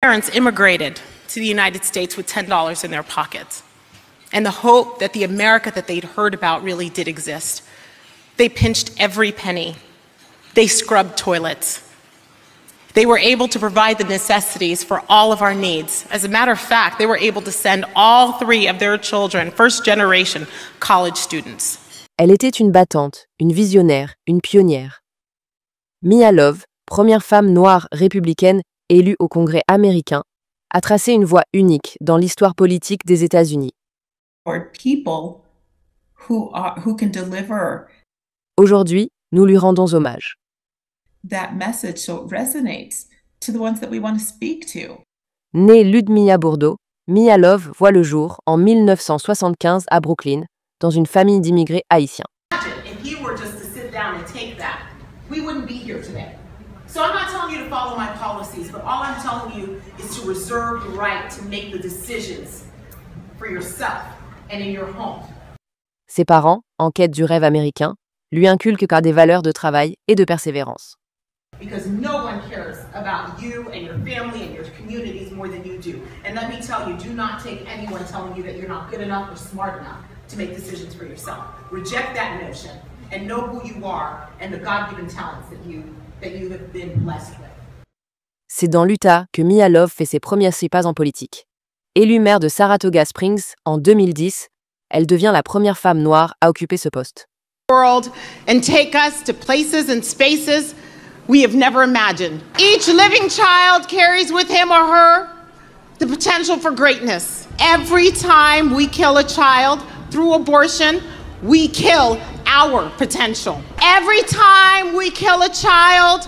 parents immigrated to the United States with $10 in their pockets and the hope that the America that they'd heard about really did exist. They pinched every penny. They scrubbed toilets. They were able to provide the necessities for all of our needs. As a matter of fact, they were able to send all 3 of their children, first generation, college students. Elle était une battante, une visionnaire, une pionnière. Mia Love, première femme noire républicaine élue au Congrès américain, a tracé une voie unique dans l'histoire politique des États-Unis. Aujourd'hui, nous lui rendons hommage. Née Ludmilla Bourdeau, Mia Love voit le jour en 1975 à Brooklyn, dans une famille d'immigrés haïtiens. So I'm not telling you to follow my policies, but all I'm telling you is to reserve the right to make the decisions for yourself and in your home. Ses parents, en quête du rêve américain, lui inculquent des valeurs de travail et de persévérance. Because no one cares about you and your family and your communities more than you do. And let me tell you, do not take anyone telling you that you're not good enough or smart enough to make decisions for yourself. Reject that notion and know who you are and the God-given talents that you have been blessed with. C'est dans l'Utah que Mia Love fait ses premiers pas en politique. Élue maire de Saratoga Springs en 2010, elle devient la première femme noire à occuper ce poste. World and take us to places and spaces we have never imagined. Each living child carries with him or her the potential for greatness. Every time we kill a child through abortion, we kill our potential. Every time we kill a child,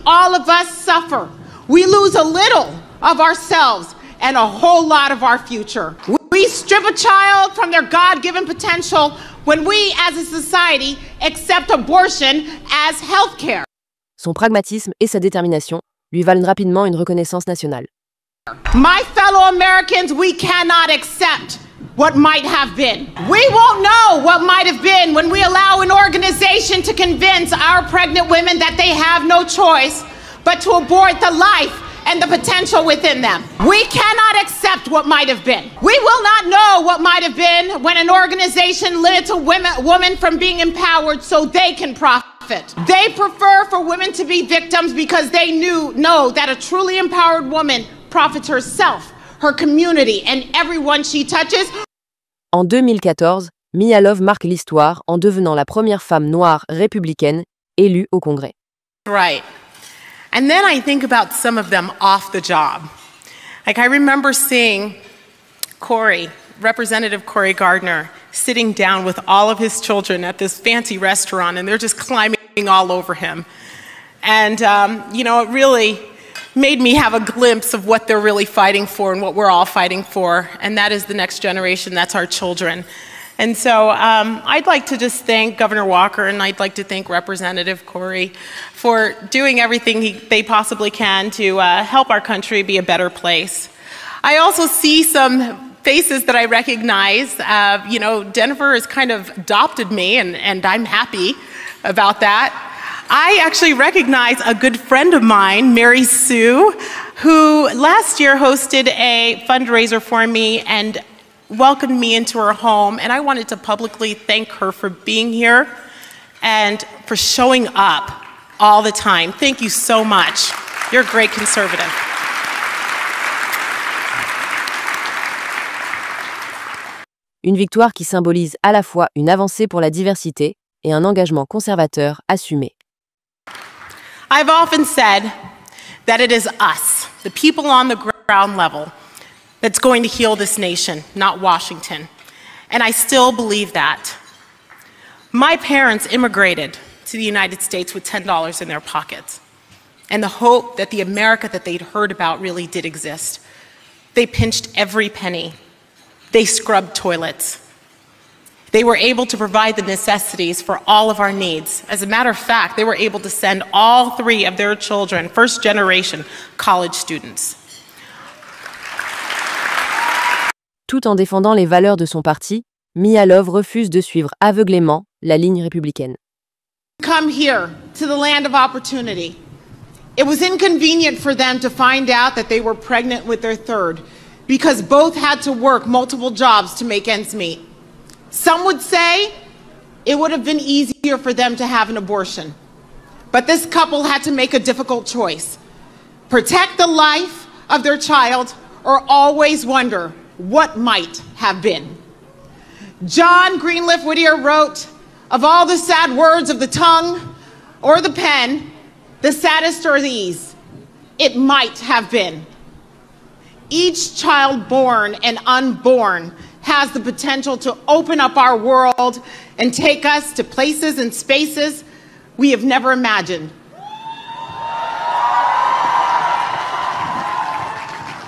all of us suffer. We lose a little of ourselves and a whole lot of our future. We strip a child from their God-given potential when we, as a society, accept abortion as healthcare. Son pragmatisme et sa détermination lui valent rapidement une reconnaissance nationale. My fellow Americans, we cannot accept what might have been. We won't know what might have been when we allow an organization to convince our pregnant women that they have no choice but to abort the life and the potential within them. We cannot accept what might have been. We will not know what might have been when an organization limits a woman from being empowered so they can profit. They prefer for women to be victims because they know that a truly empowered woman profits herself, her community, and everyone she touches. En 2014, Mia Love marque l'histoire en devenant la première femme noire républicaine élue au Congrès. Right. And then I think about some of them off the job. Like I remember seeing Representative Cory Gardner, sitting down with all of his children at this fancy restaurant, and they're just climbing all over him. And, it really made me have a glimpse of what they're really fighting for and what we're all fighting for, and that is the next generation, that's our children. And so I'd like to just thank Governor Walker and I'd like to thank Representative Cory for doing everything they possibly can to help our country be a better place. I also see some faces that I recognize. Denver has kind of adopted me and I'm happy about that. I actually recognize a good friend of mine, Mary Sue, who last year hosted a fundraiser for me and welcomed me into her home, and I wanted to publicly thank her for being here and for showing up all the time. Thank you so much. You're a great conservative. Une victoire qui symbolise à la fois une avancée pour la diversité et un engagement conservateur assumé. I've often said that it is us, the people on the ground level, that's going to heal this nation, not Washington. And I still believe that. My parents immigrated to the United States with $10 in their pockets and the hope that the America that they'd heard about really did exist. They pinched every penny. They scrubbed toilets. They were able to provide the necessities for all of our needs. As a matter of fact, they were able to send all 3 of their children, first generation, college students. Tout en défendant les valeurs de son parti, Mia Love refuse de suivre aveuglément la ligne républicaine. Come here to the land of opportunity. It was inconvenient for them to find out that they were pregnant with their third because both had to work multiple jobs to make ends meet. Some would say it would have been easier for them to have an abortion. But this couple had to make a difficult choice: protect the life of their child or always wonder what might have been. John Greenleaf Whittier wrote, "Of all the sad words of the tongue or the pen, the saddest are these: it might have been." Each child born and unborn has the potential to open up our world and take us to places and spaces we have never imagined.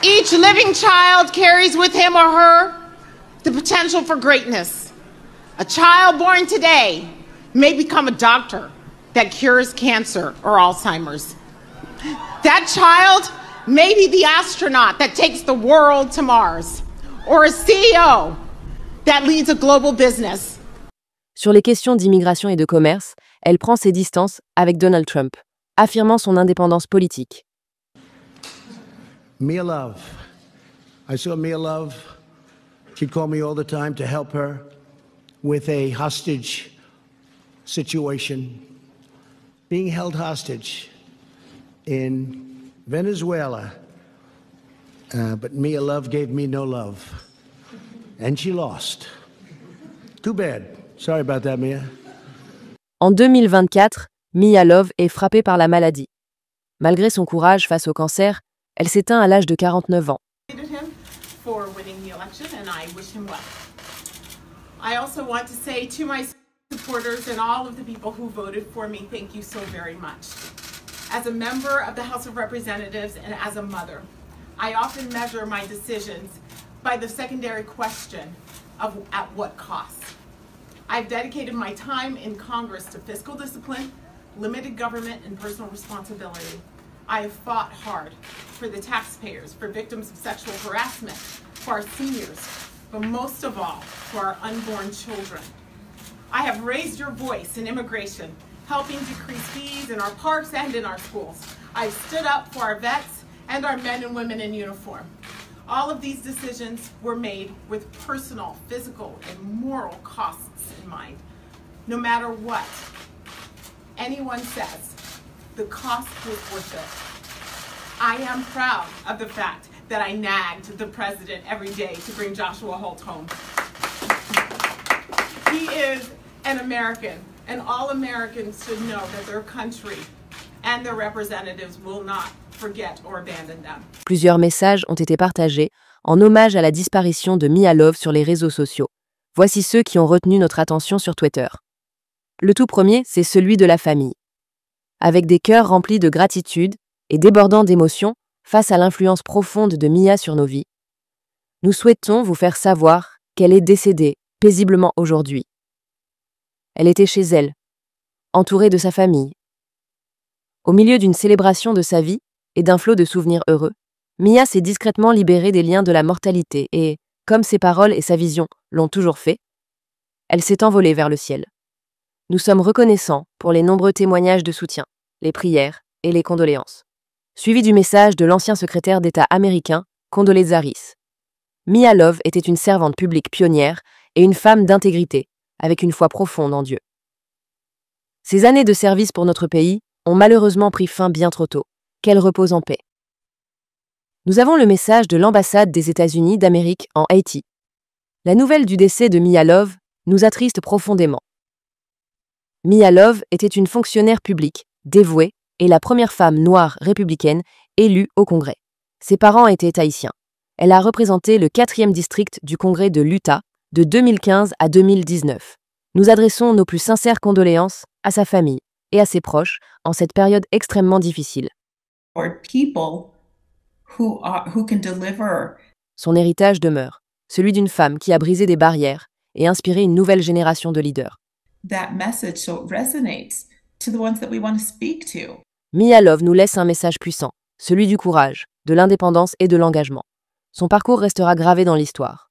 Each living child carries with him or her the potential for greatness. A child born today may become a doctor that cures cancer or Alzheimer's. That child may be the astronaut that takes the world to Mars, or a CEO that leads a global business. Sur les questions d'immigration et de commerce, elle prend ses distances avec Donald Trump, affirmant son indépendance politique. Mia Love. I saw Mia Love. She'd call me all the time to help her with a hostage situation. Being held hostage in Venezuela. But Mia Love gave me no love. And she lost. Too bad. Sorry about that, Mia. En 2024, Mia Love est frappée par la maladie. Malgré son courage face au cancer, elle s'éteint à l'âge de 49 ans. For winning the election, and I wish him well. I also want to say to my supporters and all of the people who voted for me, thank you so very much. As a member of the House of Representatives and as a mother, I often measure my decisions by the secondary question of at what cost. I've dedicated my time in Congress to fiscal discipline, limited government, and personal responsibility. I have fought hard for the taxpayers, for victims of sexual harassment, for our seniors, but most of all, for our unborn children. I have raised your voice in immigration, helping decrease fees in our parks and in our schools. I've stood up for our vets and our men and women in uniform. All of these decisions were made with personal, physical, and moral costs in mind. No matter what anyone says, the cost was worth it. I am proud of the fact that I nagged the president every day to bring Joshua Holt home. He is an American, and all Americans should know that their country and their representatives will not forget or abandon them. Plusieurs messages ont été partagés en hommage à la disparition de Mia Love sur les réseaux sociaux. Voici ceux qui ont retenu notre attention sur Twitter. Le tout premier, c'est celui de la famille. Avec des cœurs remplis de gratitude et débordant d'émotions face à l'influence profonde de Mia sur nos vies, nous souhaitons vous faire savoir qu'elle est décédée paisiblement aujourd'hui. Elle était chez elle, entourée de sa famille. Au milieu d'une célébration de sa vie et d'un flot de souvenirs heureux, Mia s'est discrètement libérée des liens de la mortalité et, comme ses paroles et sa vision l'ont toujours fait, elle s'est envolée vers le ciel. Nous sommes reconnaissants pour les nombreux témoignages de soutien, les prières et les condoléances. Suivi du message de l'ancien secrétaire d'État américain, Condoleezza Rice. Mia Love était une servante publique pionnière et une femme d'intégrité, avec une foi profonde en Dieu. Ces années de service pour notre pays ont malheureusement pris fin bien trop tôt. Qu'elle repose en paix. Nous avons le message de l'ambassade des États-Unis d'Amérique en Haïti. La nouvelle du décès de Mia Love nous attriste profondément. Mia Love était une fonctionnaire publique, dévouée, et la première femme noire républicaine élue au Congrès. Ses parents étaient haïtiens. Elle a représenté le 4e district du Congrès de l'Utah de 2015 à 2019. Nous adressons nos plus sincères condoléances à sa famille et à ses proches en cette période extrêmement difficile. Son héritage demeure, celui d'une femme qui a brisé des barrières et inspiré une nouvelle génération de leaders. Mia Love nous laisse un message puissant, celui du courage, de l'indépendance et de l'engagement. Son parcours restera gravé dans l'histoire.